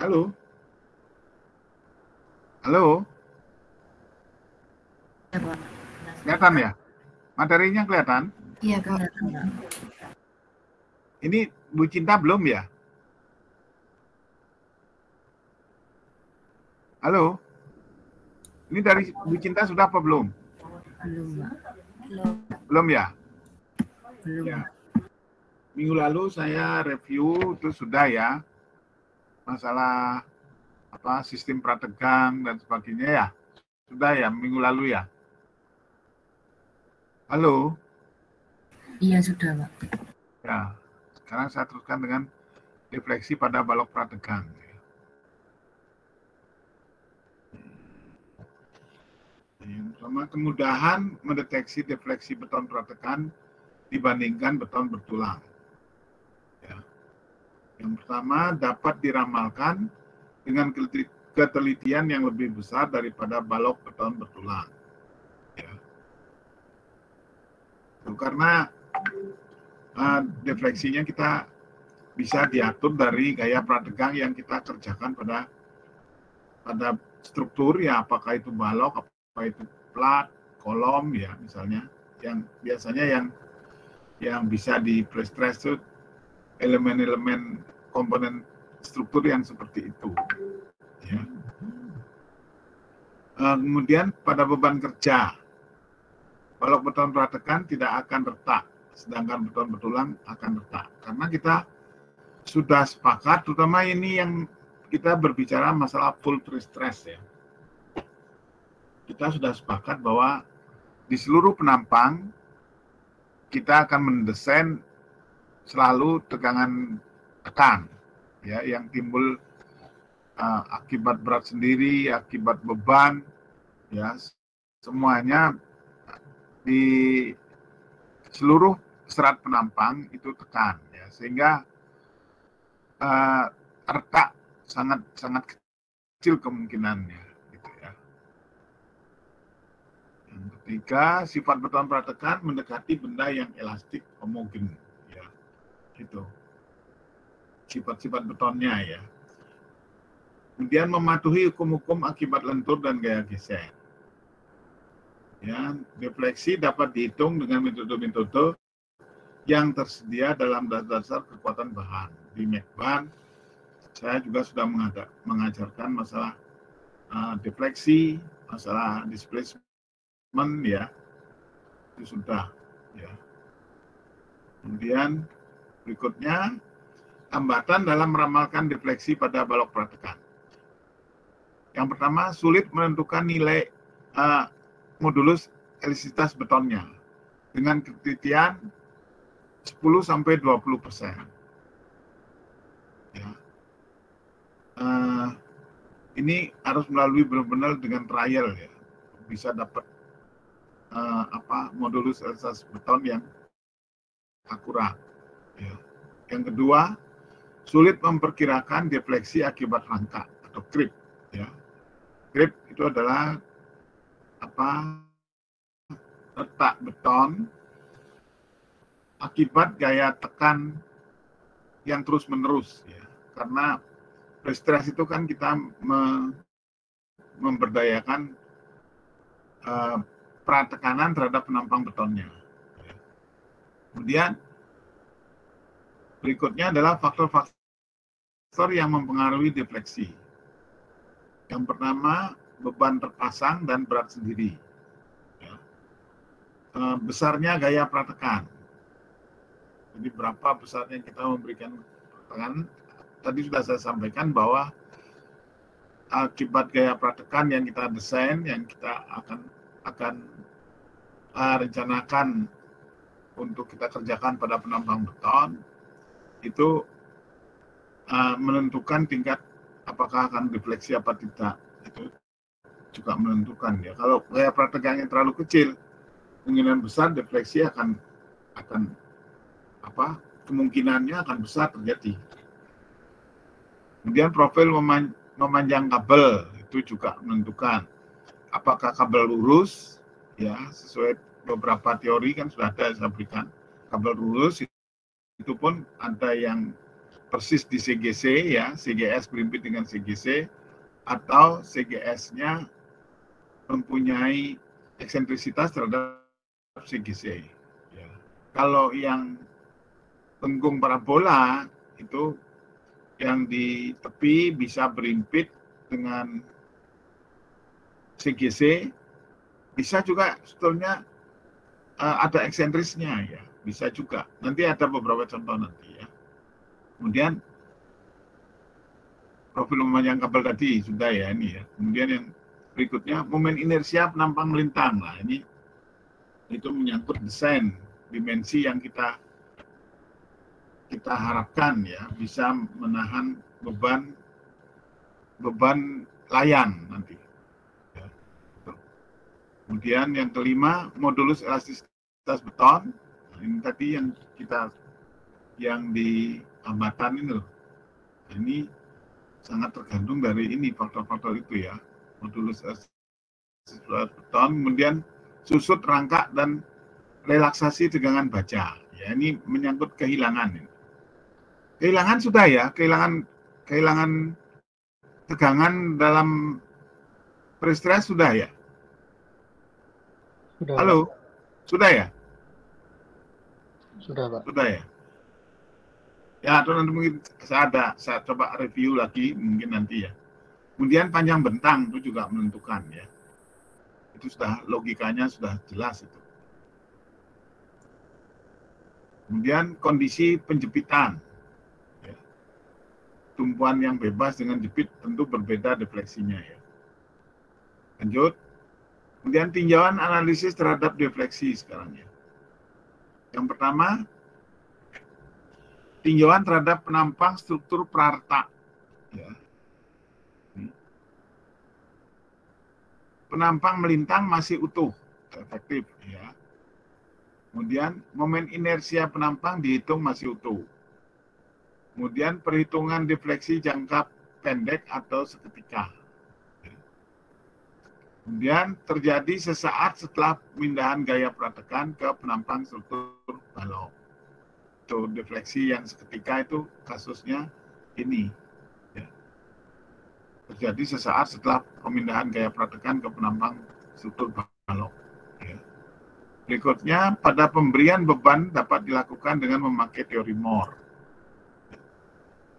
Halo? Halo? Ya, Pak. Kelihatan ya? Materinya kelihatan? Iya, kelihatan, Pak. Ini Bu Cinta belum ya? Halo? Ini dari Bu Cinta sudah apa belum? Belum, Pak. Belum ya? Belum. Ya. Minggu lalu saya review itu sudah ya. Masalah apa sistem prategang dan sebagainya ya. Sudah ya minggu lalu ya. Halo? Iya, sudah, Pak. Ya. Sekarang saya teruskan dengan defleksi pada balok prategang. Yang pertama, kemudahan mendeteksi defleksi beton prategan dibandingkan beton bertulang. Ya. Yang pertama, dapat diramalkan dengan ketelitian yang lebih besar daripada balok beton bertulang. Ya. Karena defleksinya kita bisa diatur dari gaya prategang yang kita kerjakan pada struktur ya, apakah itu balok, apa itu plat, kolom ya misalnya, yang biasanya yang bisa di pre-stress itu elemen-elemen komponen struktur yang seperti itu. Ya. Kemudian pada beban kerja, balok beton prategan tidak akan retak, sedangkan beton bertulang akan retak. Karena kita sudah sepakat, terutama ini yang kita berbicara masalah full pre-stress ya. Kita sudah sepakat bahwa di seluruh penampang kita akan mendesain selalu tegangan tekan ya yang timbul akibat berat sendiri, akibat beban ya, semuanya di seluruh serat penampang itu tekan ya, sehingga retak sangat kecil kemungkinannya gitu ya. Yang ketiga, sifat beton prategan mendekati benda yang elastik homogen ya, gitu sifat-sifat betonnya ya. Kemudian mematuhi hukum-hukum akibat lentur dan gaya geser. Ya, defleksi dapat dihitung dengan metode-metode yang tersedia dalam dasar kekuatan bahan. Di Mekban, saya juga sudah mengajarkan masalah defleksi, masalah displacement ya, itu sudah ya. Kemudian berikutnya, hambatan dalam meramalkan defleksi pada balok prategan. Yang pertama, sulit menentukan nilai modulus elastisitas betonnya dengan ketelitian 10-20%. Ya. Ini harus melalui benar-benar dengan trial ya, bisa dapat modulus elastisitas beton yang akurat. Ya. Yang kedua, sulit memperkirakan defleksi akibat rangka atau creep. Ya. Creep itu adalah retak beton akibat gaya tekan yang terus-menerus ya. Karena pre-stress itu kan kita memberdayakan pratekanan terhadap penampang betonnya. Kemudian berikutnya adalah faktor-faktor yang mempengaruhi defleksi. Yang pertama, beban terpasang dan berat sendiri. Ya. Besarnya gaya pratekan. Jadi berapa besarnya kita memberikan tekanan. Tadi sudah saya sampaikan bahwa akibat gaya pratekan yang kita desain, yang kita akan rencanakan untuk kita kerjakan pada penampang beton, itu menentukan tingkat apakah akan defleksi apa tidak. Itu juga menentukan ya. Kalau gaya prategannya terlalu kecil, kemungkinan besar defleksi akan kemungkinannya akan besar terjadi. Kemudian profil memanjang kabel itu juga menentukan apakah kabel lurus ya, sesuai beberapa teori kan sudah ada saya berikan kabel lurus itu pun ada yang persis di CGC ya, CGS berhimpit dengan CGC, atau CGS-nya mempunyai eksentrisitas terhadap CGC. Ya. Kalau yang lengkung parabola itu yang di tepi bisa berhimpit dengan CGC, bisa juga sebetulnya ada eksentrisnya ya, bisa juga. Nanti ada beberapa contoh nanti ya. Kemudian profil memanjang kabel tadi sudah ya ini ya. Kemudian yang berikutnya momen inersia penampang melintang. Nah ini itu menyangkut desain dimensi yang kita harapkan ya bisa menahan beban layan nanti. Ya. Kemudian yang kelima modulus elastisitas beton. Nah, ini tadi yang di hambatan ini loh. Ini sangat tergantung dari ini faktor-faktor itu ya. Modulus elastisitas beton, kemudian susut rangka dan relaksasi tegangan baja. Ya, ini menyangkut kehilangan. Kehilangan sudah ya, kehilangan tegangan dalam pre-stress sudah ya. Sudah, Halo, Pak. sudah ya? Sudah, Pak. Sudah ya. Ya, atau nanti mungkin saya coba review lagi mungkin nanti ya. Kemudian panjang bentang itu juga menentukan ya. Itu sudah logikanya sudah jelas itu. Kemudian kondisi penjepitan. Ya. Tumpuan yang bebas dengan jepit tentu berbeda defleksinya ya. Lanjut. Kemudian tinjauan analisis terhadap defleksi sekarang ya. Yang pertama, tinjauan terhadap penampang struktur prarta. Ya. Penampang melintang masih utuh, efektif ya. Kemudian momen inersia penampang dihitung masih utuh. Kemudian perhitungan defleksi jangka pendek atau seketika. Kemudian terjadi sesaat setelah pemindahan gaya pratekan ke penampang struktur balok. Itu defleksi yang seketika itu kasusnya ini. Ya. Terjadi sesaat setelah pemindahan gaya pratekan ke penampang struktur balok. Ya. Berikutnya, pada pemberian beban dapat dilakukan dengan memakai teori Moore.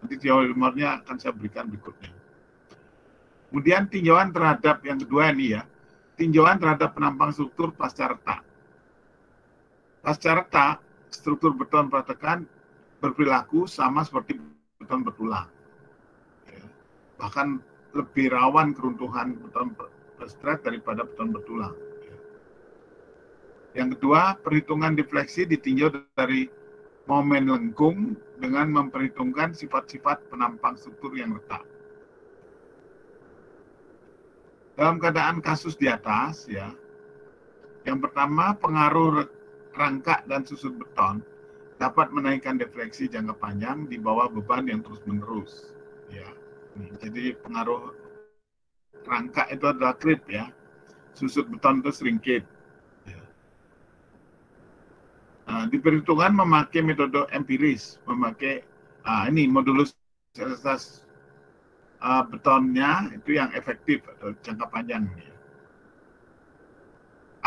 Nanti teori Moore-nya akan saya berikan berikutnya. Kemudian tinjauan terhadap yang kedua ini ya, tinjauan terhadap penampang struktur pasca retak. Pasca retak, struktur beton pratekan berperilaku sama seperti beton bertulang. Ya. Bahkan lebih rawan keruntuhan beton pre-stress daripada beton bertulang. Ya. Yang kedua, perhitungan defleksi ditinjau dari momen lengkung dengan memperhitungkan sifat-sifat penampang struktur yang retak. Dalam keadaan kasus di atas, ya, yang pertama pengaruh rangka dan susut beton dapat menaikkan defleksi jangka panjang di bawah beban yang terus-menerus. Ya, jadi pengaruh rangka itu adalah creep ya, susut beton itu shrinkage. Ya. Nah, diperhitungkan memakai metode empiris, memakai ini modulus elastisitas betonnya itu yang efektif atau jangka panjang ya.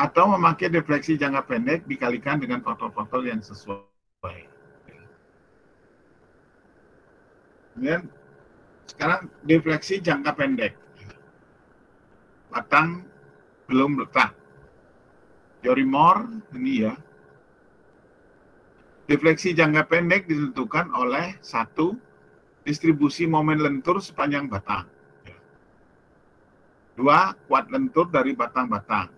Atau memakai defleksi jangka pendek dikalikan dengan faktor-faktor yang sesuai. Kemudian sekarang defleksi jangka pendek. Batang belum retak. Teori Moore ini ya. Defleksi jangka pendek ditentukan oleh satu, distribusi momen lentur sepanjang batang. Dua, kuat lentur dari batang-batang.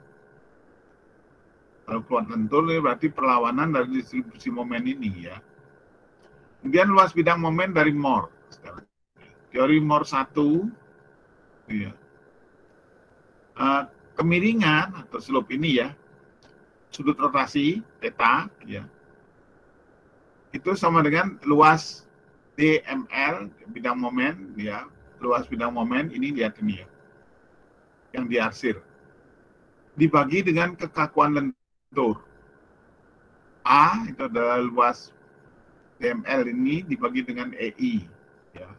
Kalau kuat lentur ini berarti perlawanan dari distribusi momen ini ya. Kemudian luas bidang momen dari Moore. Teori Moore 1, ya. Kemiringan atau slope ini ya, sudut rotasi theta ya, itu sama dengan luas DML bidang momen ya, luas bidang momen ini lihat ini ya, yang diarsir dibagi dengan kekakuan lentur A itu adalah luas DML ini dibagi dengan EI, ya.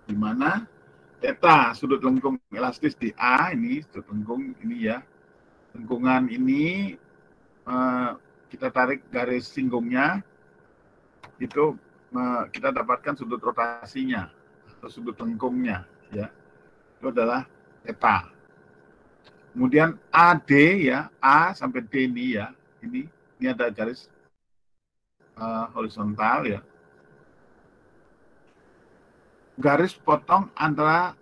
Di mana theta sudut lengkung elastis di A ini sudut lengkung ini ya, lengkungan ini kita tarik garis singgungnya itu kita dapatkan sudut rotasinya atau sudut lengkungnya ya, itu adalah theta. Kemudian AD ya, A sampai D ini ya, ini ada garis horizontal ya, garis potong antara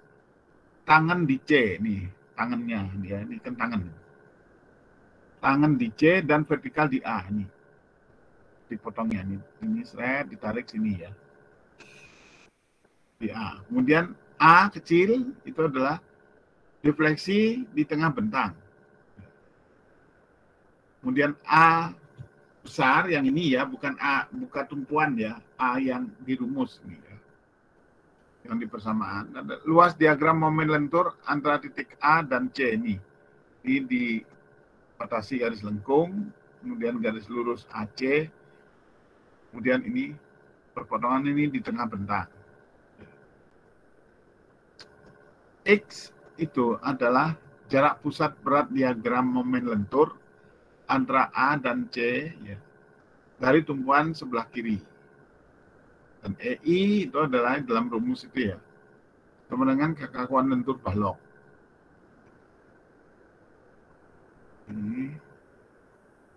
tangan di C nih, tangannya ya, ini kan tangan di C dan vertikal di A ini, dipotongnya ini seret ditarik sini ya, di A. Kemudian A kecil itu adalah defleksi di tengah bentang. Kemudian A besar yang ini ya, bukan A, bukan tumpuan ya, A yang dirumus ini ya, yang di persamaan. Ada luas diagram momen lentur antara titik A dan C ini dibatasi garis lengkung, kemudian garis lurus AC, kemudian ini perpotongan ini di tengah bentang. X itu adalah jarak pusat berat diagram momen lentur antara A dan C ya, dari tumpuan sebelah kiri. Dan EI itu adalah dalam rumus itu ya, sama dengan kekakuan lentur balok.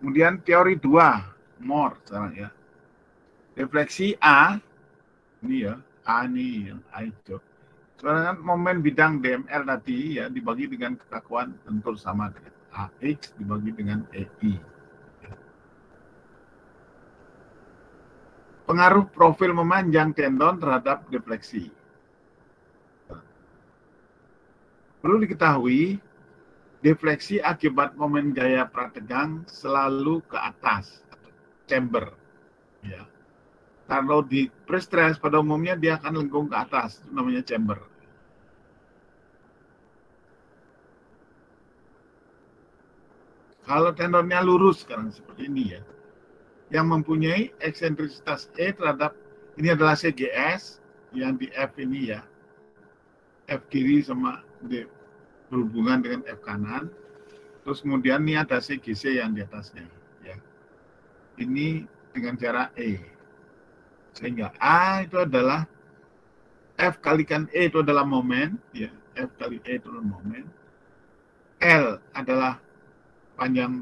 Kemudian teori 2 Mohr sekarang ya. Defleksi A ini ya, A ini yang A itu. Sebenarnya momen bidang DML tadi ya dibagi dengan kekakuan lentur sama dengan AX dibagi dengan EI. Pengaruh profil memanjang tendon terhadap defleksi. Perlu diketahui, defleksi akibat momen gaya prategang selalu ke atas, chamber. Ya. Kalau di pre-stress pada umumnya dia akan lengkung ke atas, itu namanya chamber. Kalau tendonnya lurus sekarang seperti ini ya, yang mempunyai eksentrisitas E terhadap, ini adalah CGS yang di F ini ya, F kiri sama D berhubungan dengan F kanan, terus kemudian ini ada CGC yang di atasnya ya, ini dengan jarak E, sehingga A itu adalah F kalikan E itu adalah momen ya, F kali E itu adalah momen, L adalah panjang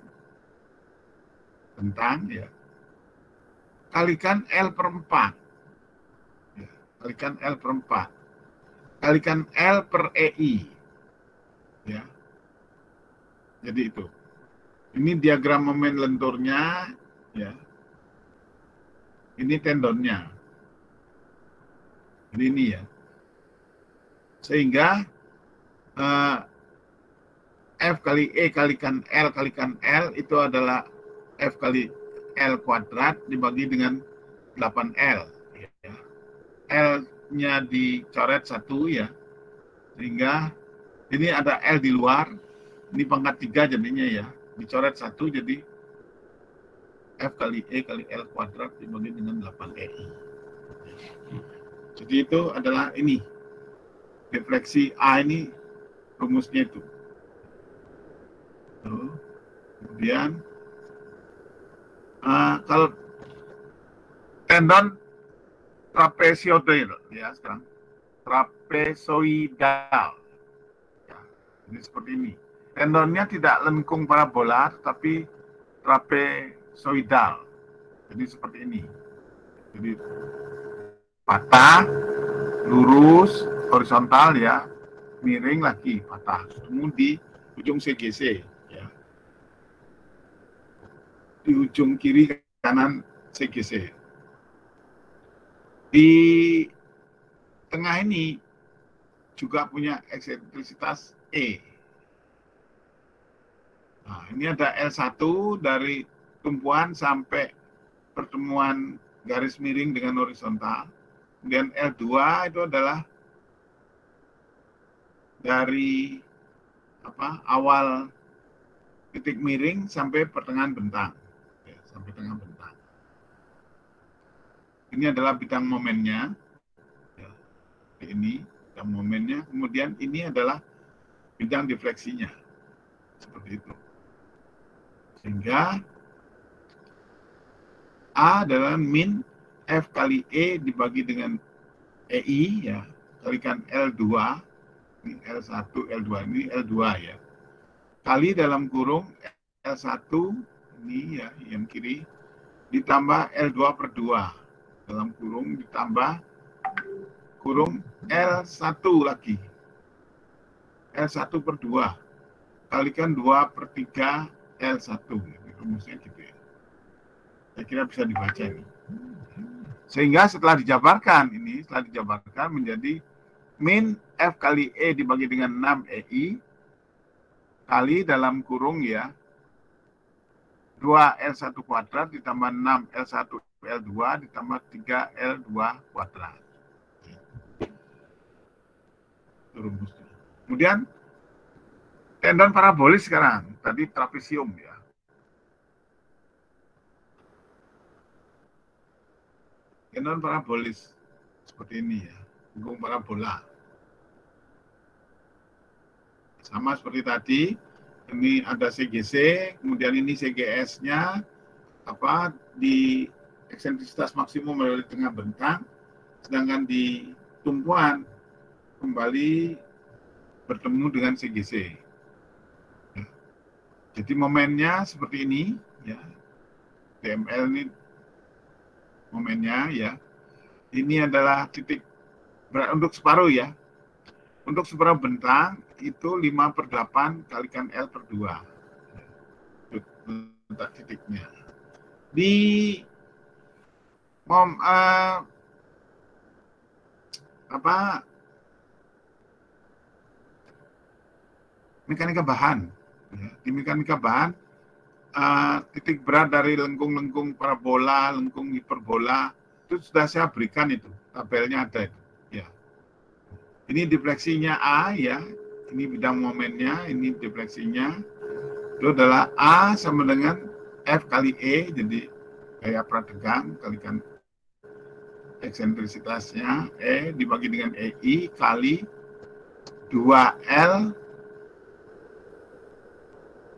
bentang ya, kalikan L per 4 ya, kalikan L per 4 kalikan L per EI ya. Jadi itu, ini diagram momen lenturnya ya, ini tendonnya ini ya, sehingga F kali E kalikan L itu adalah F kali L kuadrat dibagi dengan 8L ya. L-nya dicoret 1 ya, sehingga ini ada L di luar, ini pangkat 3 jadinya ya, dicoret 1 jadi F kali E kali L kuadrat dibagi dengan 8EI. Jadi itu adalah ini, defleksi A ini rumusnya itu. Kemudian kalau tendon trapezoidal ya, sekarang trapezoidal ya, ini seperti ini, tendonnya tidak lengkung parabola tapi trapezoidal, jadi seperti ini, jadi patah lurus horizontal ya, miring lagi patah, ketemu di ujung CGC ya, di ujung kiri kanan CGC. Di tengah ini juga punya eksentrisitas E. Nah, ini ada L1 dari tumpuan sampai pertemuan garis miring dengan horizontal. Kemudian L2 itu adalah dari awal titik miring sampai pertengahan bentang. Ya, sampai tengah bentang. Ini adalah bidang momennya. Ya, ini bidang momennya. Kemudian ini adalah bidang defleksinya. Seperti itu. Sehingga A adalah min F kali E dibagi dengan EI, ya, kalikan L2, ini L1, L2, ini L2 ya. Kali dalam kurung L1, ini ya, yang kiri, ditambah L2 per 2. Dalam kurung ditambah kurung L1 lagi. L1 per 2. Kalikan 2 per 3 L1. Rumusnya gitu ya. Saya kira bisa dibaca ini. Sehingga setelah dijabarkan menjadi min F kali E dibagi dengan 6 EI kali dalam kurung ya 2L1 kuadrat ditambah 6 L1 L2 ditambah 3 L2 kuadrat. Rumusnya. Kemudian tendon parabolis sekarang, tadi trapesium ya. Tendon parabolis seperti ini ya, lengkung parabola. Sama seperti tadi, ini ada CGC, kemudian ini CGS-nya di eksentrisitas maksimum melalui tengah bentang, sedangkan di tumpuan kembali bertemu dengan CGC. Ya. Jadi momennya seperti ini, ya. DML ini momennya ya. Ini adalah titik berat untuk separuh ya. Untuk separuh bentang itu 5/8 kalikan L per 2. Letak titiknya. Di mekanika bahan. Ya. Di mekanika bahan titik berat dari lengkung-lengkung parabola, lengkung hiperbola itu sudah saya berikan itu, tabelnya ada itu. Ya. Ini defleksinya A ya, ini bidang momennya, ini defleksinya. Itu adalah A sama dengan F kali E, jadi gaya prategang kalikan eksentrisitasnya E dibagi dengan EI kali 2L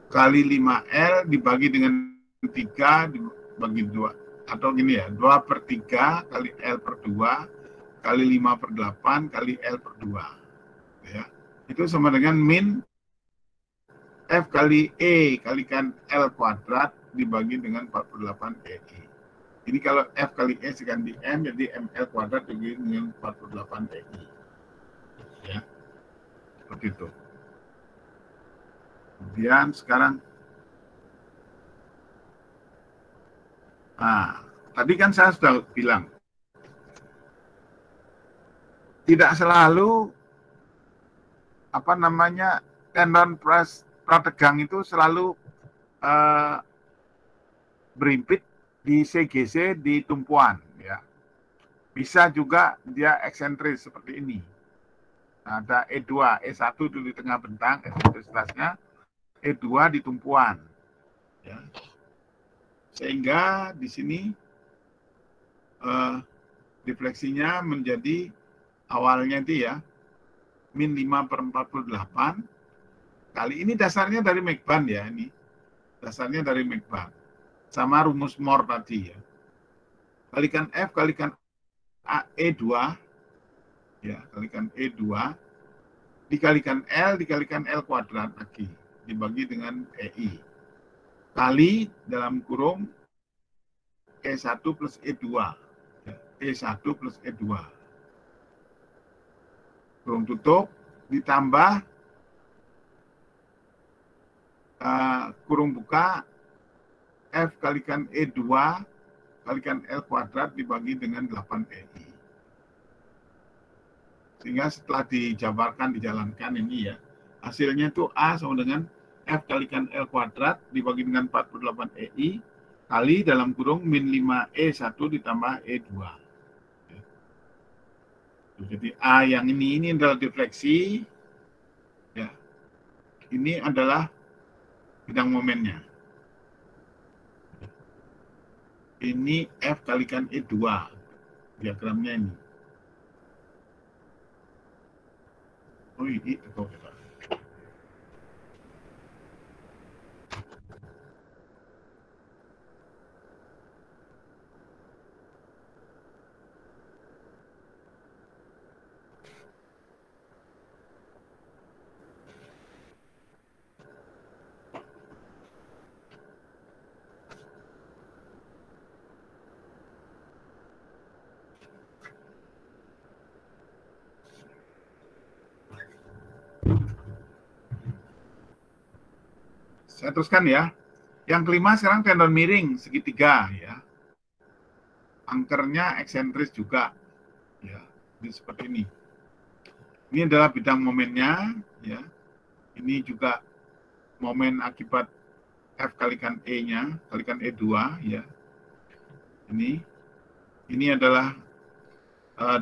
kali 5L dibagi dengan 3 dibagi 2. Atau gini ya, 2 per 3 kali L per 2 kali 5/8 kali L per 2. Ya. Itu sama dengan min F kali E kalikan L kuadrat dibagi dengan 48 EI. Ini kalau F kali E diganti M, jadi ML kuadrat dibagi dengan 48 EI. Ya, seperti itu. Kemudian sekarang, tadi kan saya sudah bilang, tidak selalu tendon prategang itu selalu berimpit di CGC di tumpuan ya. Bisa juga dia eksentris seperti ini. Nah, ada E2, E1 di tengah bentang eksentrisitasnya, E2 di tumpuan ya. Sehingga di sini defleksinya menjadi awalnya itu ya min 5/48 kali ini dasarnya dari McBan ya, ini dasarnya dari McBan sama rumus Moore tadi ya, kalikan F kalikan E2 ya, kalikan E2 dikalikan L dikalikan L kuadrat lagi dibagi dengan EI kali dalam kurung E1 plus E2 ya, E1 plus E2 kurung tutup ditambah kurung buka F kalikan E2 kalikan L kuadrat dibagi dengan 8 EI. Sehingga setelah dijabarkan, dijalankan ini ya, hasilnya itu A sama dengan F kalikan L kuadrat dibagi dengan 48 EI kali dalam kurung min 5E1 ditambah E2. Jadi A yang ini adalah defleksi, ya. Ini adalah bidang momennya. Ini F kalikan E2. diagramnya ini. Oh, ini kok. Saya teruskan ya. Yang kelima sekarang tendon miring segitiga ya. Angkernya eksentris juga ya. Ini seperti ini. Ini adalah bidang momennya ya. Ini juga momen akibat F kalikan E-nya, kalikan E2 ya. Ini adalah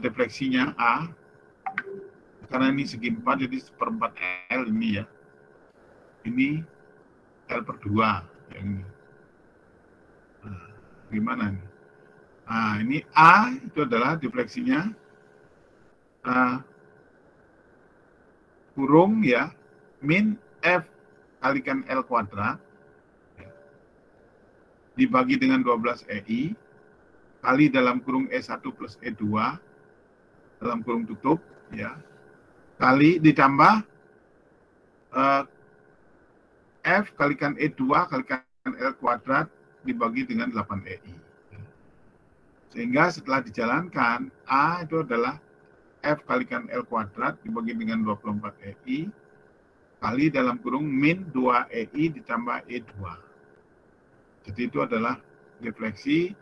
defleksinya A. Karena ini segi 4 jadi seperempat L ini ya. Ini L per 2 yang ini. Nah, gimana nih? Nah, ini A itu adalah defleksinya kurung ya, min F kalikan L kuadrat ya, dibagi dengan 12 EI kali dalam kurung E1 plus E2 dalam kurung tutup ya, kali ditambah F kalikan E2 kalikan L kuadrat dibagi dengan 8 EI. Sehingga setelah dijalankan, A itu adalah F kalikan L kuadrat dibagi dengan 24 EI kali dalam kurung min 2 EI ditambah E2. Jadi itu adalah defleksi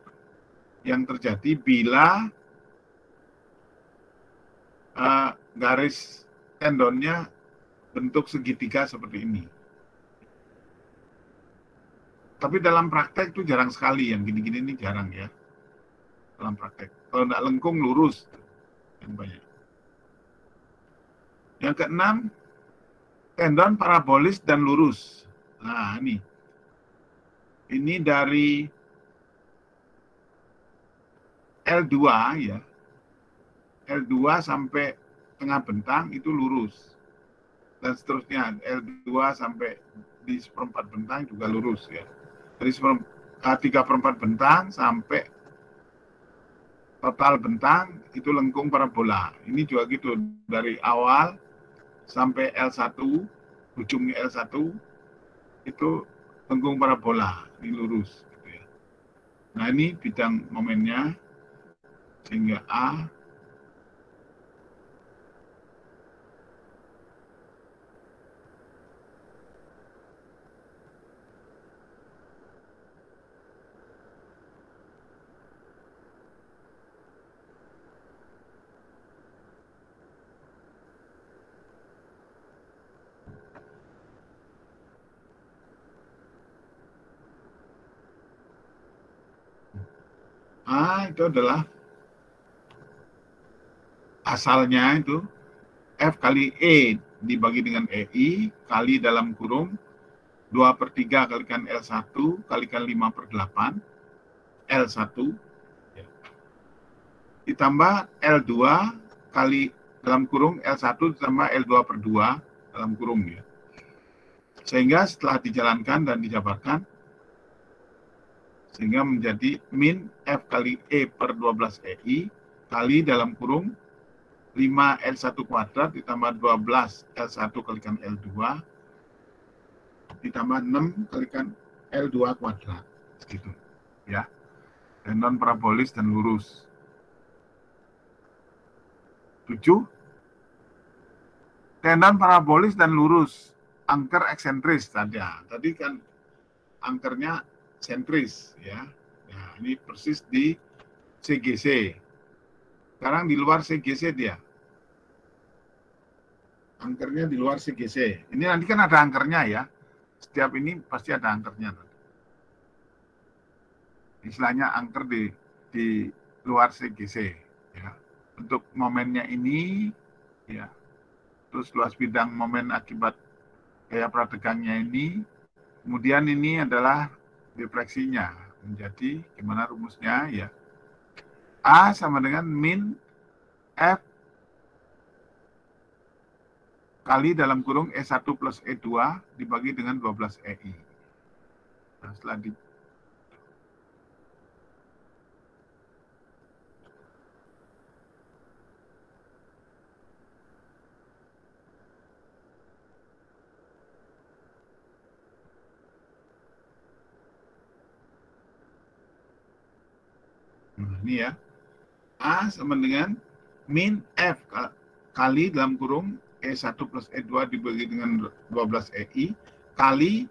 yang terjadi bila garis tendonnya bentuk segitiga seperti ini. Tapi dalam praktek itu jarang sekali, yang gini-gini ini jarang ya. Dalam praktek. Kalau tidak lengkung, lurus. Yang banyak. Yang keenam, tendon parabolis dan lurus. Nah, ini. Ini dari L2 ya. L2 sampai tengah bentang itu lurus. Dan seterusnya, L2 sampai di seperempat bentang juga lurus ya. Dari 3/4 bentang sampai total bentang itu lengkung parabola. Ini juga gitu, dari awal sampai L1, ujungnya L1 itu lengkung parabola, ini lurus. Gitu ya. Nah ini bidang momennya, sehingga A itu adalah asalnya itu F kali E dibagi dengan EI kali dalam kurung 2/3 kalikan L1 kalikan 5/8 L1 ya. Ditambah L2 kali dalam kurung L1 ditambah L2/2 dalam kurung ya. Sehingga setelah dijalankan dan dijabarkan sehingga menjadi min F kali E per 12 EI kali dalam kurung 5 L1 kuadrat ditambah 12 L1 kalikan L2 ditambah 6 kalikan L2 kuadrat. Gitu. Ya. Tendon parabolis dan lurus. 7. Tendon parabolis dan lurus. Angker eksentris tadi. Tadi kan angkernya sentris ya. Nah, ini persis di CGC. Sekarang di luar CGC dia. Angkernya di luar CGC. Ini nanti kan ada angkernya ya. Setiap ini pasti ada angkernya. Istilahnya angker di luar CGC ya. Untuk momennya ini ya. Terus luas bidang momen akibat gaya prategangnya ini. Kemudian ini adalah defleksinya menjadi gimana rumusnya ya. A sama dengan min F kali dalam kurung E1 plus E2 dibagi dengan 12 EI. Nah, setelah di nah, ini ya. A sama dengan min F kali dalam kurung E1 plus E2 dibagi dengan 12 EI kali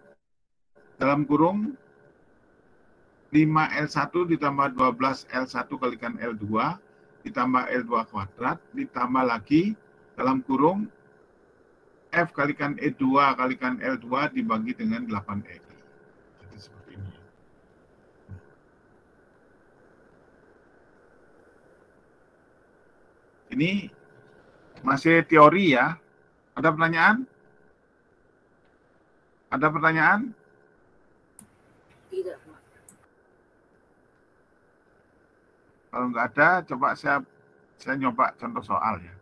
dalam kurung 5L1 ditambah 12L1 kalikan L2 ditambah L2 kuadrat ditambah lagi dalam kurung F kalikan E2 kalikan L2 dibagi dengan 8 EI. Jadi seperti ini. Ini masih teori ya. Ada pertanyaan? Ada pertanyaan? Tidak, Pak. Kalau nggak ada, coba saya nyoba contoh soal ya.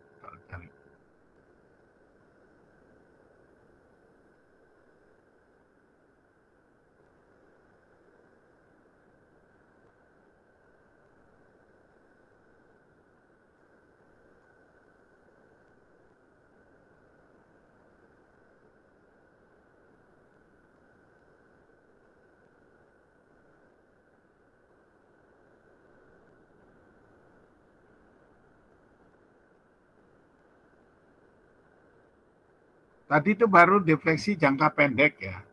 Tadi itu baru defleksi jangka pendek ya.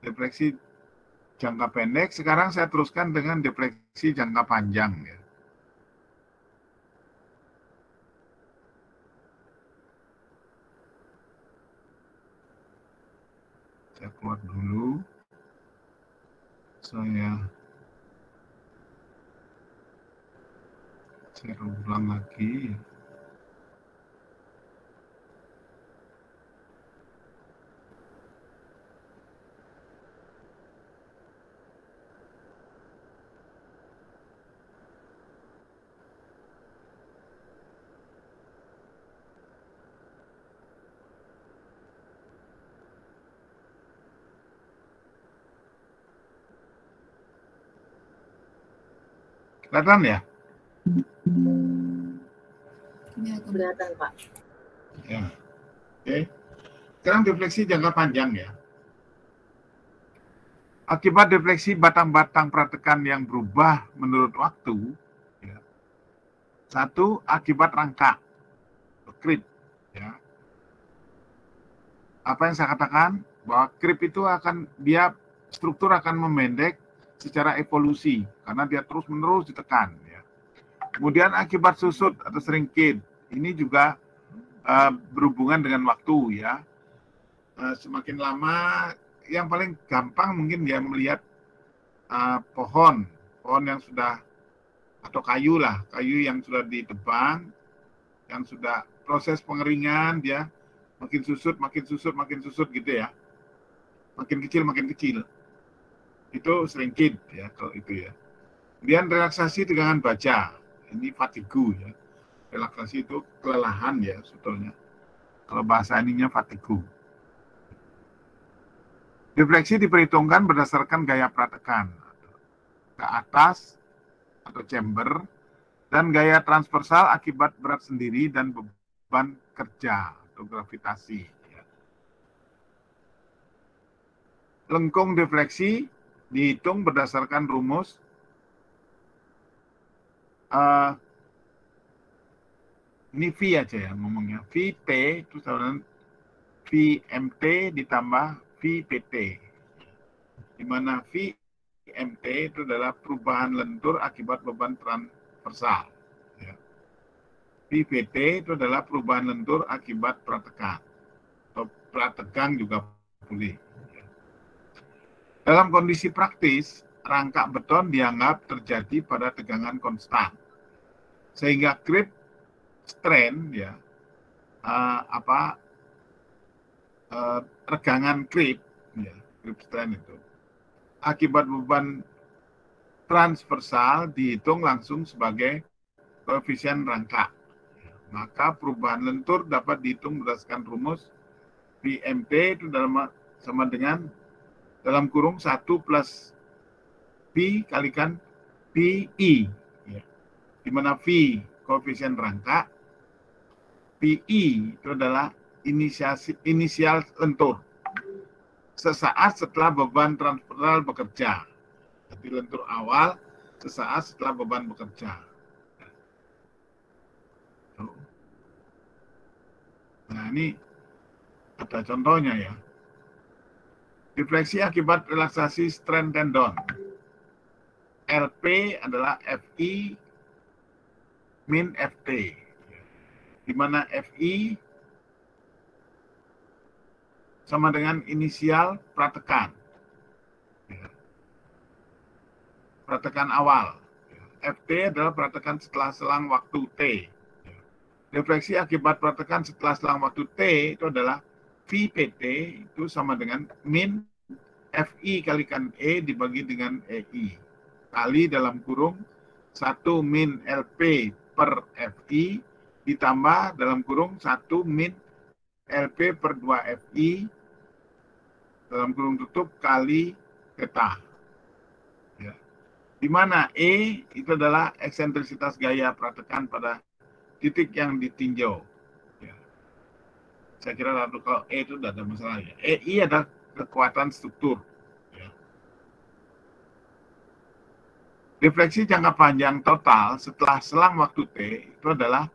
Defleksi jangka pendek, sekarang saya teruskan dengan defleksi jangka panjang ya. Saya keluar dulu. Saya ulang lagi. Kelihatan ya? Kelihatan, Pak. Ya. Oke. Sekarang defleksi jangka panjang ya. Akibat defleksi batang-batang pratekan yang berubah menurut waktu, ya. Satu, akibat rangka, creep. Ya. Apa yang saya katakan, bahwa creep itu struktur akan memendek secara evolusi, karena dia terus-menerus ditekan. Ya. Kemudian akibat susut atau shrinkage, ini juga berhubungan dengan waktu ya. Semakin lama, yang paling gampang mungkin dia melihat pohon yang sudah, atau kayu yang sudah ditebang, yang sudah proses pengeringan, dia makin susut gitu ya, makin kecil. Itu shrinkage ya kalau itu ya. Kemudian relaksasi tegangan baja, ini fatigue ya. Relaksasi itu kelelahan ya sebetulnya. Kalau bahasa ininya fatigue. Defleksi diperhitungkan berdasarkan gaya pratekan ke atas atau chamber dan gaya transversal akibat berat sendiri dan beban kerja atau gravitasi. Lengkung defleksi dihitung berdasarkan rumus ini V aja ya ngomongnya. VT itu sama VMT ditambah VPT. Di mana VMT itu adalah perubahan lentur akibat beban transversal. Ya. VPT itu adalah perubahan lentur akibat pratekan. Atau pratekan juga boleh. Ya. Dalam kondisi praktis, rangka beton dianggap terjadi pada tegangan konstan. Sehingga creep strain ya regangan creep ya, creep strain itu akibat beban transversal dihitung langsung sebagai koefisien rangka. Maka perubahan lentur dapat dihitung berdasarkan rumus PMT itu sama dengan dalam kurung 1 plus P kalikan PI. Ya. Di mana V koefisien rangka, PI itu adalah inisial lentur. Sesaat setelah beban transversal bekerja. Jadi lentur awal sesaat setelah beban bekerja. Nah, ini ada contohnya ya. Defleksi akibat relaksasi strain tendon. LP adalah FI min FT. Di mana FI sama dengan inisial pratekan. Pratekan awal. FT adalah pratekan setelah selang waktu T. Defleksi akibat pratekan setelah selang waktu T itu adalah VPT itu sama dengan min FI kalikan E dibagi dengan EI kali dalam kurung 1 min LP per FI ditambah dalam kurung 1 min LP per 2 FI dalam kurung tutup kali theta. Ya. Di mana E itu adalah eksentrisitas gaya pratekan pada titik yang ditinjau. Ya. Saya kira kalau E itu tidak ada masalah ya. EI adalah kekuatan struktur. Ya. Defleksi jangka panjang total setelah selang waktu T itu adalah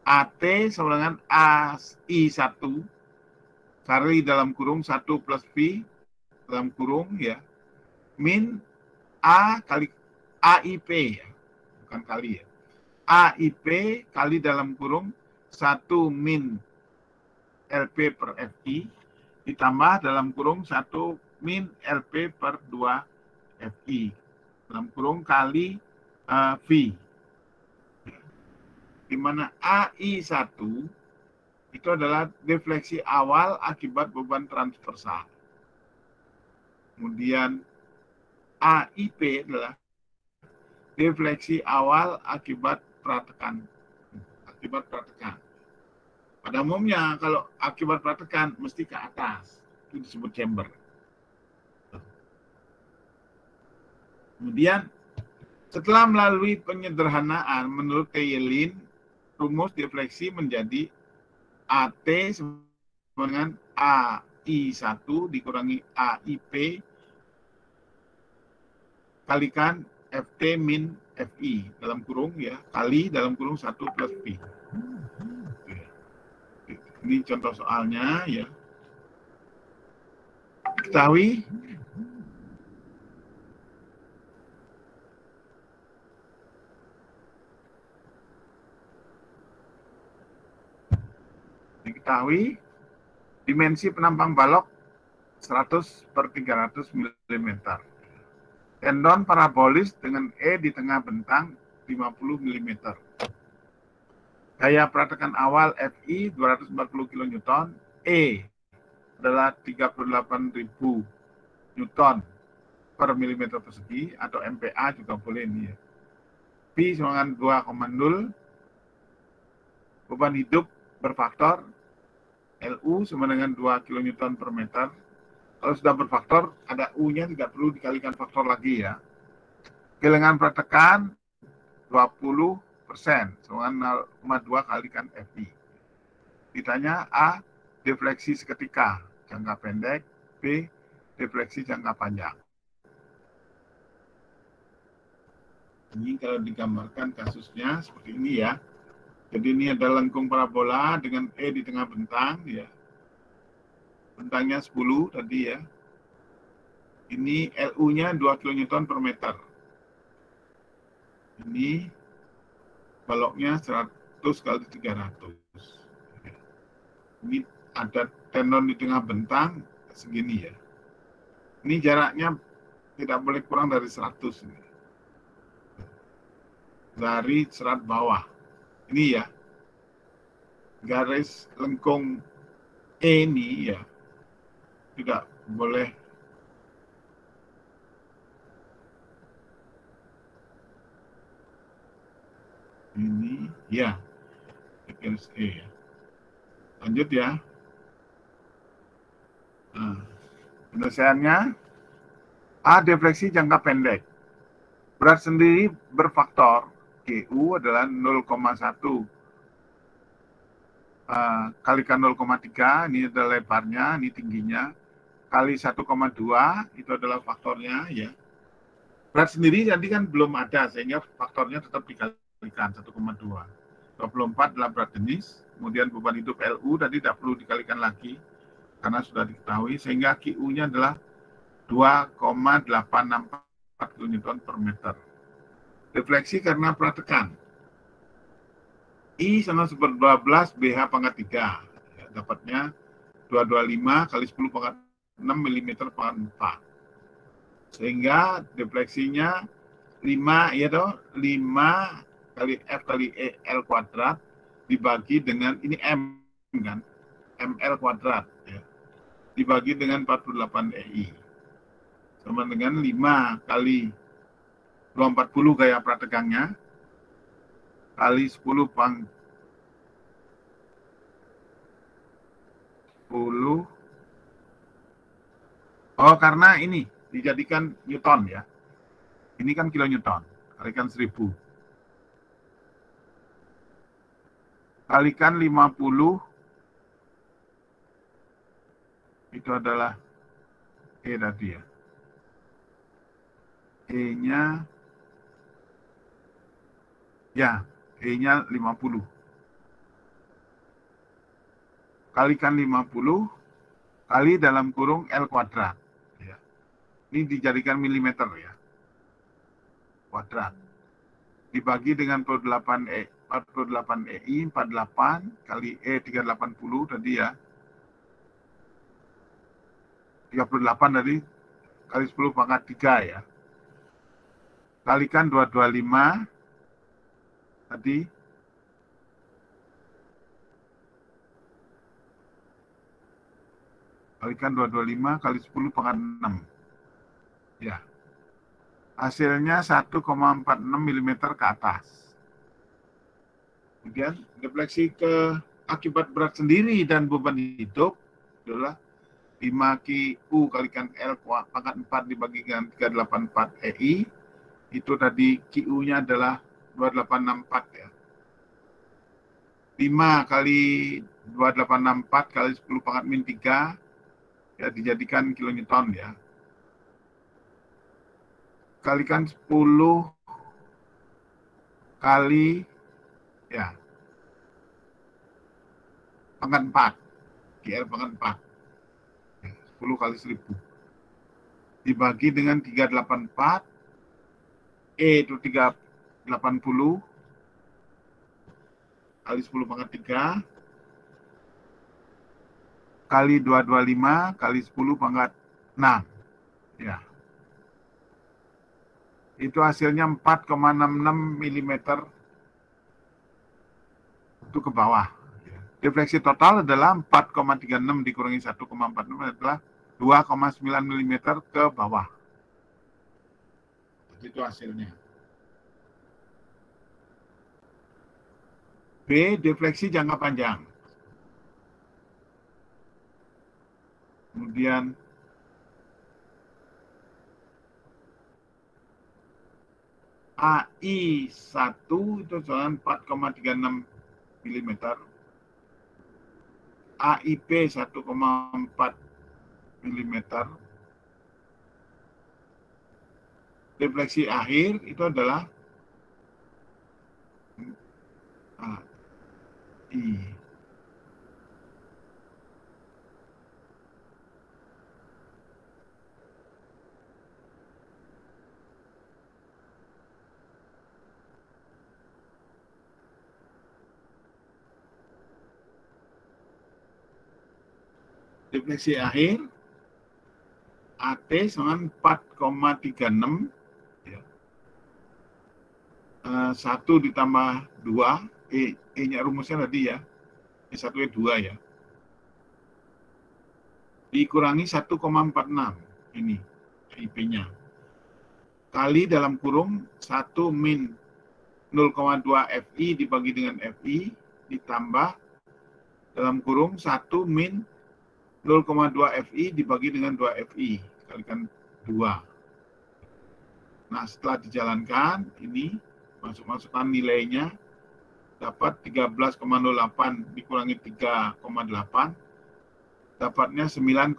AT sama dengan AI1 kali dalam kurung 1 plus V dalam kurung ya min A kali AIP ya, bukan kali ya. AIP kali dalam kurung 1 min LP per FI ditambah dalam kurung 1 min LP per 2 FI dalam kurung kali V. Di mana AI1 itu adalah defleksi awal akibat beban transversal. Kemudian AIP adalah defleksi awal akibat pratekan. Pada umumnya kalau akibat pratekan mesti ke atas, itu disebut chamber. Kemudian setelah melalui penyederhanaan menurut Teilin, rumus defleksi menjadi AT sama dengan AI1 dikurangi AIP kalikan FT min FI dalam kurung ya kali dalam kurung 1 plus P. Ini contoh soalnya ya. Diketahui dimensi penampang balok 100 per 300 mm. Tendon parabolis dengan E di tengah bentang 50 mm. Gaya pratekan awal FI 240 kN, E adalah 38.000 Newton per milimeter persegi atau MPa juga boleh ini ya. P sama dengan 2,0. Beban hidup berfaktor LU sama dengan 2 kN per meter. Kalau sudah berfaktor, ada U-nya tidak perlu dikalikan faktor lagi ya. Kehilangan pratekan 20%, sama 0,2 kalikan FI. Ditanya A, defleksi seketika, jangka pendek. B, defleksi jangka panjang. Ini kalau digambarkan kasusnya seperti ini ya. Jadi ini ada lengkung parabola dengan E di tengah bentang ya. Bentangnya 10 tadi ya. Ini LU-nya 2 kN per meter. Ini baloknya 100 kali 300. Ini ada tendon di tengah bentang segini ya. Ini jaraknya tidak boleh kurang dari 100 ini. Dari serat bawah. Ini ya. Garis lengkung E ini ya. Tidak boleh Ini, ya, garis E ya. Lanjut ya. Nah, penyelesaiannya, A. Defleksi jangka pendek. Berat sendiri berfaktor GU adalah 0,1 kalikan 0,3, ini adalah lebarnya, ini tingginya, kali 1,2, itu adalah faktornya ya. Berat sendiri tadi kan belum ada, sehingga faktornya tetap dikalikan 1,2. 24 adalah berat jenis, kemudian beban hidup LU tadi tidak perlu dikalikan lagi, karena sudah diketahui, sehingga QU-nya adalah 2,864 kN per meter. Defleksi karena pratekan. I sama 12 BH pangkat 3. Ya, dapatnya 225 kali 10 pangkat 6 mm pangkat 4. Sehingga defleksinya 5, ya toh, 5 kali F kali E L kuadrat dibagi dengan, ini M kan, ML kuadrat. Ya, dibagi dengan 48 EI. Sama dengan 5 kali 240 gaya prategangnya, kali 10 pang 10. Oh, karena ini dijadikan Newton ya. Ini kan kilonewton, kalikan 1000. Kalikan 50, itu adalah E tadi ya. E-nya, ya, E-nya 50. Kalikan 50, kali dalam kurung L kuadrat. Ya. Ini dijadikan milimeter ya. Kuadrat. Dibagi dengan 48 EI, 48 kali E 380 tadi ya. 38 tadi, kali 10 pangkat 3 ya. Kalikan 225 tadi, kalikan 225 kali 10 pangkat 6 ya. Hasilnya 1,46 mm ke atas. Kemudian defleksi ke akibat berat sendiri dan beban hidup adalah 5 QU kalikan L pangkat 4 dibagi dengan 384 EI. Itu tadi QU-nya adalah 2864 ya. 5 kali 2864 kali 10 pangkat min 3 ya, dijadikan kilonewton ya. Kalikan 10 kali ya pangkat 4, GL pangkat 4 ya, 10 kali 1000 dibagi dengan 384, E itu 380 kali 10 pangkat 3 kali 225 kali 10 pangkat 6 ya. Itu hasilnya 4,66 mm itu ke bawah. Defleksi total adalah 4,36 dikurangi 1,46 adalah 2,9 mm ke bawah. Itu hasilnya. B. Defleksi jangka panjang. Kemudian AI 1 itu 4,36 mm. AIP 1,4 mm. Defleksi akhir itu adalah AI. Defleksi akhir AT sama 4,36 ya. 1 ditambah 2 E-nya rumusnya tadi ya, E1 E2 ya, dikurangi 1,46 ini IP-nya kali dalam kurung 1 min 0,2 FI dibagi dengan FI ditambah dalam kurung 1 min 0,2 FI dibagi dengan 2 FI kalikan 2. Nah, setelah dijalankan, ini masukkan nilainya dapat 13,08 dikurangi 3,8, dapatnya 9,8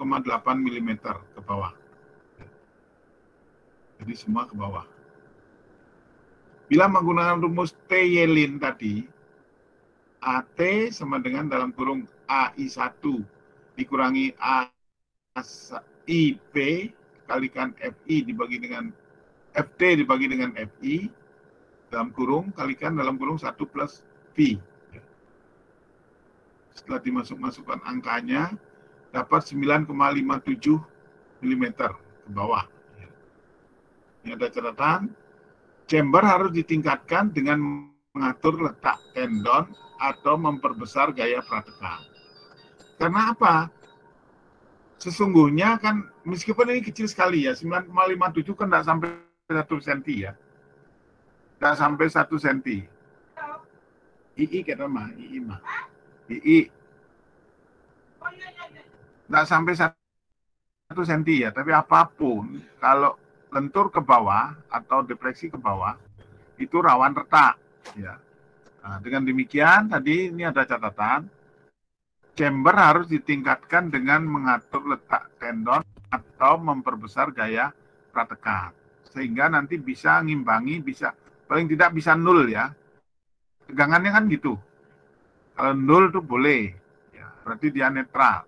mm ke bawah. Jadi semua ke bawah. Bila menggunakan rumus T-Yelin tadi, AT sama dengan dalam kurung AI1 dikurangi AIP kalikan FI dibagi dengan FT dibagi dengan FI dalam kurung kalikan dalam kurung 1 plus V. Setelah dimasukkan angkanya dapat 9,57 mm ke bawah. Ini ada catatan, chamber harus ditingkatkan dengan mengatur letak tendon atau memperbesar gaya pratekan. Karena apa? Sesungguhnya kan meskipun ini kecil sekali ya, 9,57 kan tidak sampai 1 cm ya. Tidak sampai 1 cm. II kata mah, II mah. II. Tidak sampai 1 cm ya, tapi apapun kalau lentur ke bawah atau defleksi ke bawah itu rawan retak ya. Nah, dengan demikian tadi ini ada catatan, chamber harus ditingkatkan dengan mengatur letak tendon atau memperbesar gaya pratekan sehingga nanti bisa ngimbangi, bisa paling tidak bisa 0 ya. Tegangannya kan gitu. Kalau 0 itu boleh ya, berarti dia netral.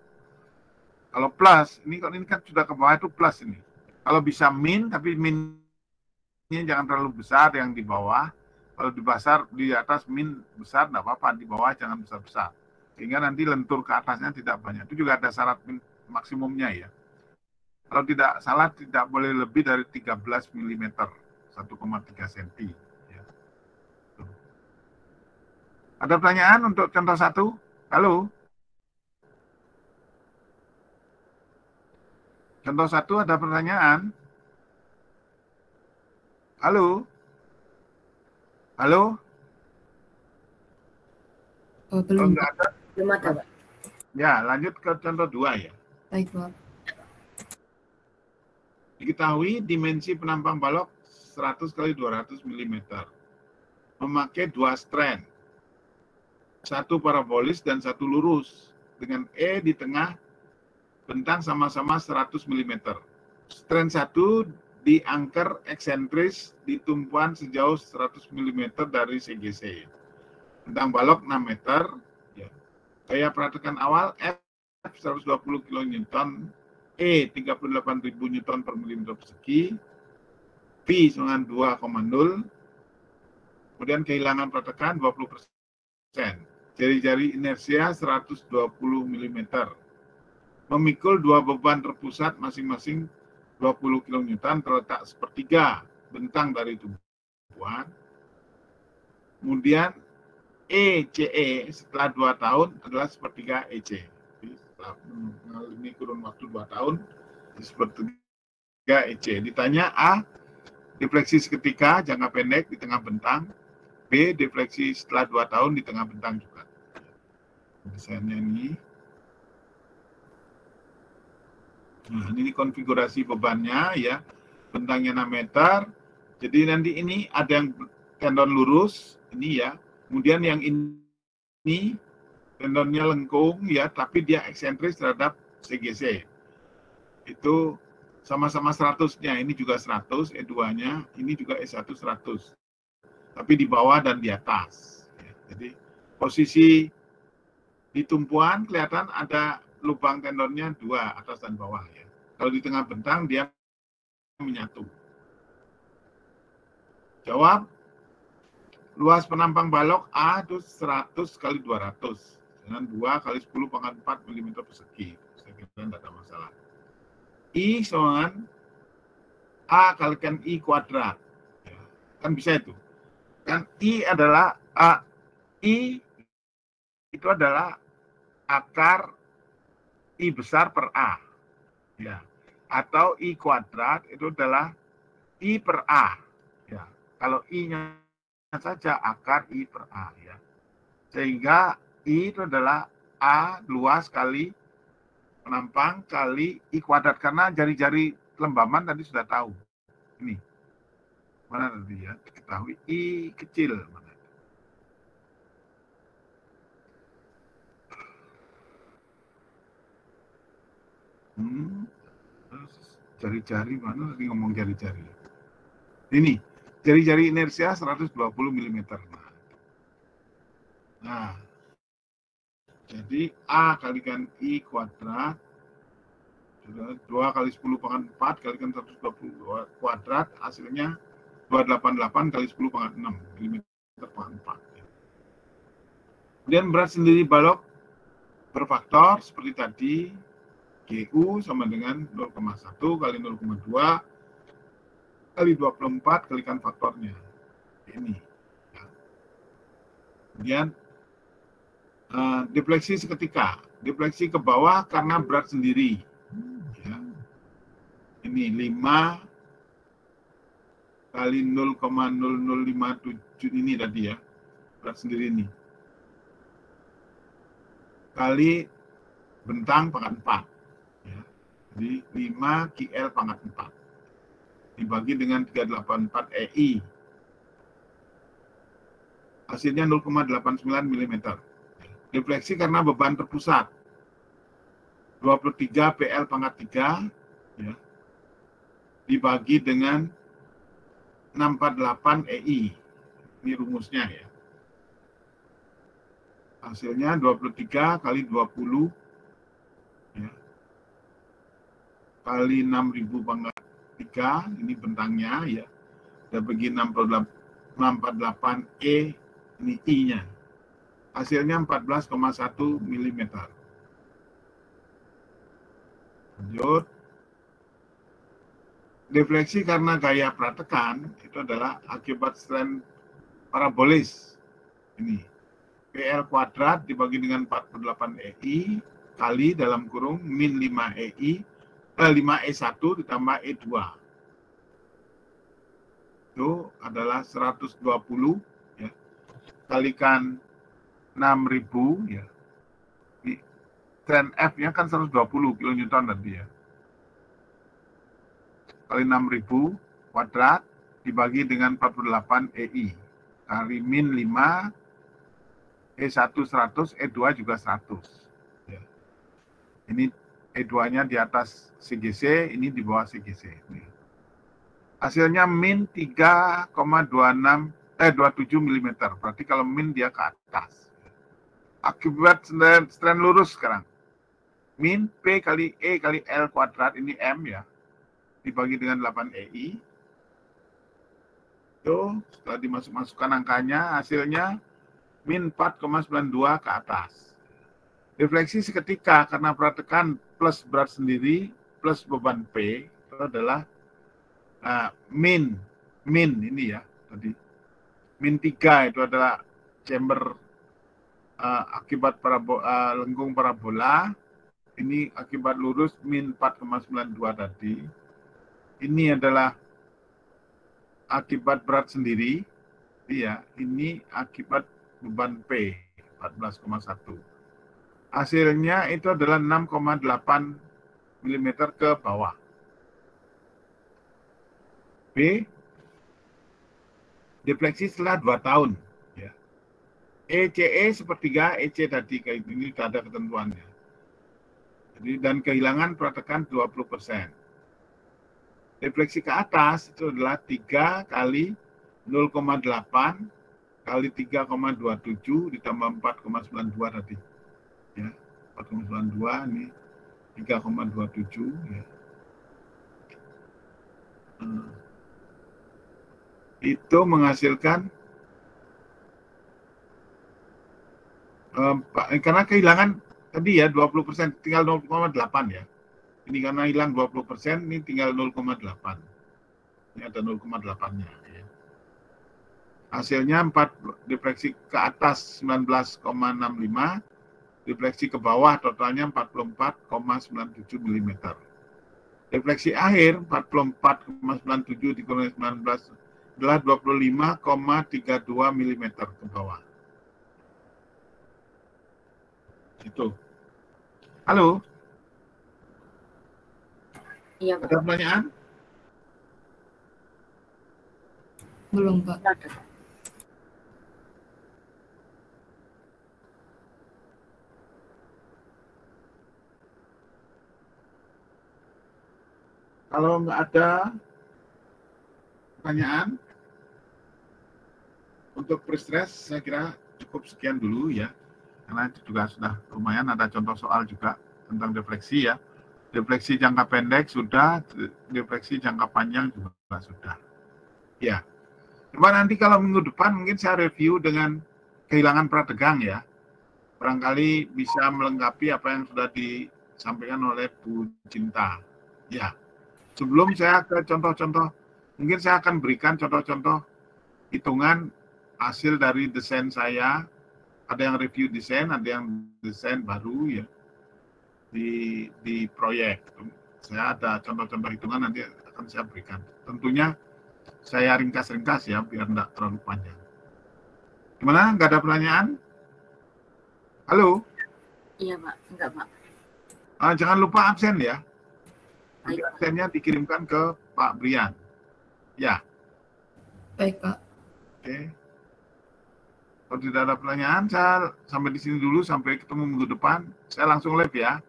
Kalau plus, ini kan sudah ke bawah itu plus ini. Kalau bisa min, tapi minnya jangan terlalu besar yang di bawah. Kalau di atas min besar, tidak apa-apa. Di bawah jangan besar-besar. Sehingga nanti lentur ke atasnya tidak banyak. Itu juga ada syarat maksimumnya ya. Kalau tidak salah, tidak boleh lebih dari 13 mm, 1,3 cm. Ya. Ada pertanyaan untuk contoh 1? Halo? Contoh 1 ada pertanyaan? Halo? Halo? Oh, belum. Enggak ada. Belum ada, Pak. Ya, lanjut ke contoh 2 ya. Baik, Pak. Diketahui dimensi penampang balok 100 x 200 mm. Memakai 2 strand. 1 parabolis dan 1 lurus. Dengan E di tengah bentang sama-sama 100 mm. Strand 1 diangker eksentris di tumpuan sejauh 100 mm dari CGC. Bentang balok 6 meter. Ya. Gaya pratekan awal F 120 kN, E 38.000 Newton per mm persegi, V dengan 2,0, kemudian kehilangan pratekan 20%. Jari-jari inersia 120 mm. Memikul 2 beban terpusat masing-masing 20 kN terletak sepertiga bentang dari tumpuan. Kemudian ECE setelah 2 tahun adalah sepertiga EC. Setelah mengalami kurun waktu 2 tahun sepertiga EC. Ditanya A, defleksi seketika jangka pendek di tengah bentang. B, defleksi setelah 2 tahun di tengah bentang juga. Desainnya ini. Nah, ini konfigurasi bebannya ya. Bentangnya 6 meter. Jadi nanti ini ada yang tendon lurus, ini ya. Kemudian yang ini tendonnya lengkung ya, tapi dia eksentris terhadap CGC. Itu sama-sama 100-nya, ini juga 100, E2-nya, ini juga E1 100. Tapi di bawah dan di atas. Ya, jadi posisi di tumpuan kelihatan ada lubang tendonnya 2, atas dan bawah ya. Kalau di tengah bentang dia menyatu. Jawab. Luas penampang balok A itu 100 x 200 dengan 2 x 10⁴ mm persegi. Saya kira tidak ada masalah. I sama A kalikan I kuadrat. Ya, kan bisa itu. Kan I adalah I itu adalah akar I besar per A. Ya. Atau I kuadrat itu adalah I per A. Ya. Kalau I-nya saja akar I per A ya. Sehingga I itu adalah A luas kali penampang kali I kuadrat, karena jari-jari lembaman tadi sudah tahu. Ini mana tadi ya, diketahui I kecil mana. Jari-jari mana tadi ngomong jari-jari. Ini jari-jari inersia 120 mm. Nah, jadi A kalikan I kuadrat 2 kali 10 pangkat 4 kalikan 120 kuadrat, hasilnya 288 kali 10 pangkat 6 mm pangkat 4. Kemudian berat sendiri balok berfaktor seperti tadi, GU sama dengan 0,1 kali 0,2 kali 24 kalikan faktornya. Ini. Ya. Kemudian defleksi seketika. Defleksi ke bawah karena berat sendiri. Ya. Ini 5 kali 0,0057 ini tadi ya. Berat sendiri ini. Kali bentang pangkat 4. Ya. Jadi 5 KL pangkat 4. Dibagi dengan 384 EI. Hasilnya 0,89 mm. Defleksi karena beban terpusat. 23 PL pangkat 3 ya, dibagi dengan 648 EI. Ini rumusnya ya. Hasilnya 23 kali 20 ya, kali 6.000 pangkat 3, ini bentangnya ya. Dan bagi 648 E, ini I-nya. Hasilnya 14,1 mm. Lanjut. Defleksi karena gaya pratekan itu adalah akibat strain parabolis. Ini PL kuadrat dibagi dengan 48 EI kali dalam kurung min 5 EI 5E1 ditambah E2. Itu adalah 120 ya. Kalikan 6.000 ya. Strain F-nya kan 120 kN tadi ya. Kali 6.000 kuadrat dibagi dengan 48 EI. Kali min 5, E1 100, E2 juga 100. Ya. Ini E2-nya di atas CGC, ini di bawah CGC. Hasilnya min 3,27 mm. Berarti kalau min dia ke atas. Akibat strain lurus sekarang. Min P kali E kali L kuadrat, ini M ya. Dibagi dengan 8 EI. Itu setelah dimasukkan angkanya, hasilnya min 4,92 ke atas. Defleksi seketika karena pratekan plus berat sendiri plus beban P itu adalah min ini ya tadi. Min 3 itu adalah chamber akibat lengkung parabola. Ini akibat lurus min 4,92 tadi. Ini adalah akibat berat sendiri. Iya, ini akibat beban P 14,1. Hasilnya itu adalah 6,8 mm ke bawah. B. Defleksi setelah 2 tahun. Ya. ECE sepertiga EC tadi kayak ini tidak ada ketentuannya. Jadi, dan kehilangan pratekan 20%. Defleksi ke atas itu adalah 3 kali 0,8 kali 3,27 ditambah 4,92 tadi. Ya, 4,92 ini 3,27 ya. Itu menghasilkan karena kehilangan tadi ya 20%, tinggal 0,8 ya. Ini karena hilang 20%, ini tinggal 0,8. Ini ada 0,8-nya. Ya. Hasilnya 4 defleksi ke atas 19,65, defleksi ke bawah totalnya 44,97 mm. Defleksi akhir 44,97 dikurangi 19 adalah 25,32 mm ke bawah. Itu. Halo? Iya, Pak. Ada pertanyaan? Belum, Pak. Ada. Kalau nggak ada pertanyaan, untuk pre-stress saya kira cukup sekian dulu ya. Karena itu juga sudah lumayan, ada contoh soal juga tentang defleksi ya. Defleksi jangka pendek sudah, defleksi jangka panjang juga sudah. Ya, coba nanti kalau minggu depan mungkin saya review dengan kehilangan prategang ya. Barangkali bisa melengkapi apa yang sudah disampaikan oleh Bu Cinta. Ya, sebelum saya ke contoh-contoh, mungkin saya akan berikan contoh-contoh hitungan hasil dari desain saya. Ada yang review desain, ada yang desain baru ya di proyek. Saya ada contoh-contoh hitungan nanti akan saya berikan. Tentunya saya ringkas-ringkas ya biar tidak terlalu panjang. Gimana? Nggak ada pertanyaan? Halo? Iya, Pak. Enggak, Pak. Jangan lupa absen ya. Nanti Baik. absennya dikirimkan ke Pak Brian. Ya. Baik, Pak. Oke. Kalau tidak ada pertanyaan, saya sampai di sini dulu, sampai ketemu minggu depan. Saya langsung live ya.